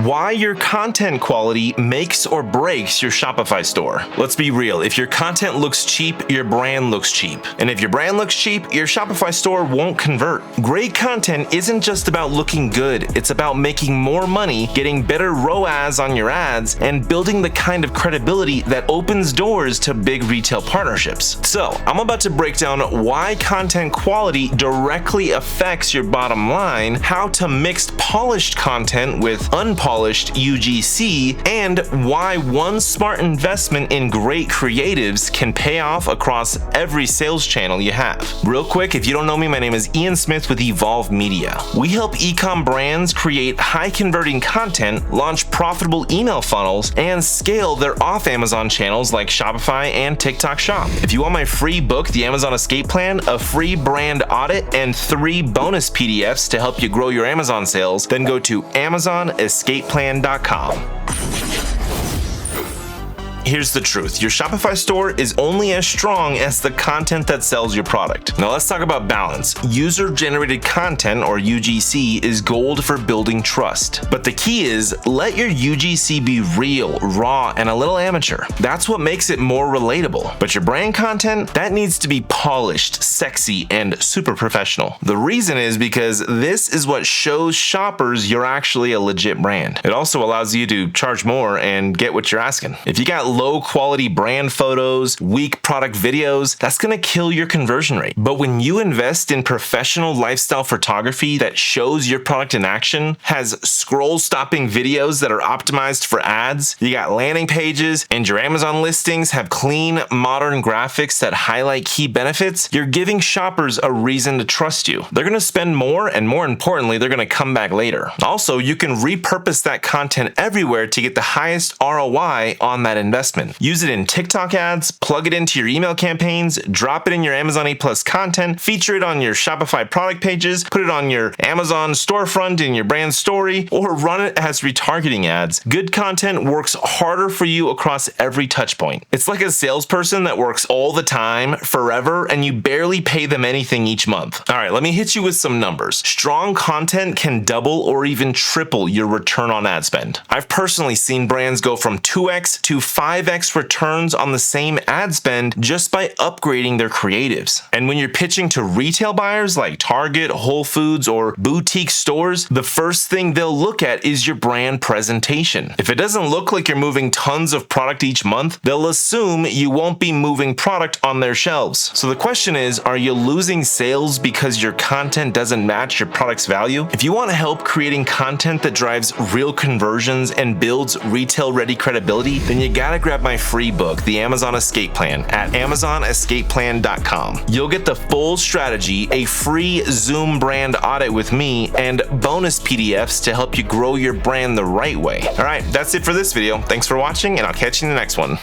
Why your content quality makes or breaks your Shopify store. Let's be real, if your content looks cheap, your brand looks cheap. And if your brand looks cheap, your Shopify store won't convert. Great content isn't just about looking good, it's about making more money, getting better ROAS on your ads, and building the kind of credibility that opens doors to big retail partnerships. So, I'm about to break down why content quality directly affects your bottom line, how to mix polished content with unpolished UGC, and why one smart investment in great creatives can pay off across every sales channel you have. Real quick, if you don't know me, my name is Ian Smith with Evolve Media. We help e-com brands create high-converting content, launch profitable email funnels, and scale their off-Amazon channels like Shopify and TikTok Shop. If you want my free book, The Amazon Escape Plan, a free brand audit, and 3 bonus PDFs to help you grow your Amazon sales, then go to AmazonEscapePlan.com. Here's the truth. Your Shopify store is only as strong as the content that sells your product. Now let's talk about balance. User-generated content, or UGC, is gold for building trust. But the key is, let your UGC be real, raw, and a little amateur. That's what makes it more relatable. But your brand content, that needs to be polished, sexy, and super professional. The reason is because this is what shows shoppers you're actually a legit brand. It also allows you to charge more and get what you're asking. If you got low quality brand photos, weak product videos, that's gonna kill your conversion rate. But when you invest in professional lifestyle photography that shows your product in action, has scroll stopping videos that are optimized for ads, you got landing pages, and your Amazon listings have clean, modern graphics that highlight key benefits, you're giving shoppers a reason to trust you. They're gonna spend more, and more importantly, they're gonna come back later. Also, you can repurpose that content everywhere to get the highest ROI on that investment. Use it in TikTok ads, plug it into your email campaigns, drop it in your Amazon A+ content, feature it on your Shopify product pages, put it on your Amazon storefront in your brand story, or run it as retargeting ads. Good content works harder for you across every touch point. It's like a salesperson that works all the time, forever, and you barely pay them anything each month. All right, let me hit you with some numbers. Strong content can double or even triple your return on ad spend. I've personally seen brands go from 2x to 5x returns on the same ad spend just by upgrading their creatives. And when you're pitching to retail buyers like Target, Whole Foods, or boutique stores, the first thing they'll look at is your brand presentation. If it doesn't look like you're moving tons of product each month, they'll assume you won't be moving product on their shelves. So the question is, are you losing sales because your content doesn't match your product's value? If you want help creating content that drives real conversions and builds retail-ready credibility, then you gotta grab my free book, The Amazon Escape Plan, at AmazonEscapePlan.com. You'll get the full strategy, a free Zoom brand audit with me, and bonus PDFs to help you grow your brand the right way. All right, that's it for this video. Thanks for watching, and I'll catch you in the next one.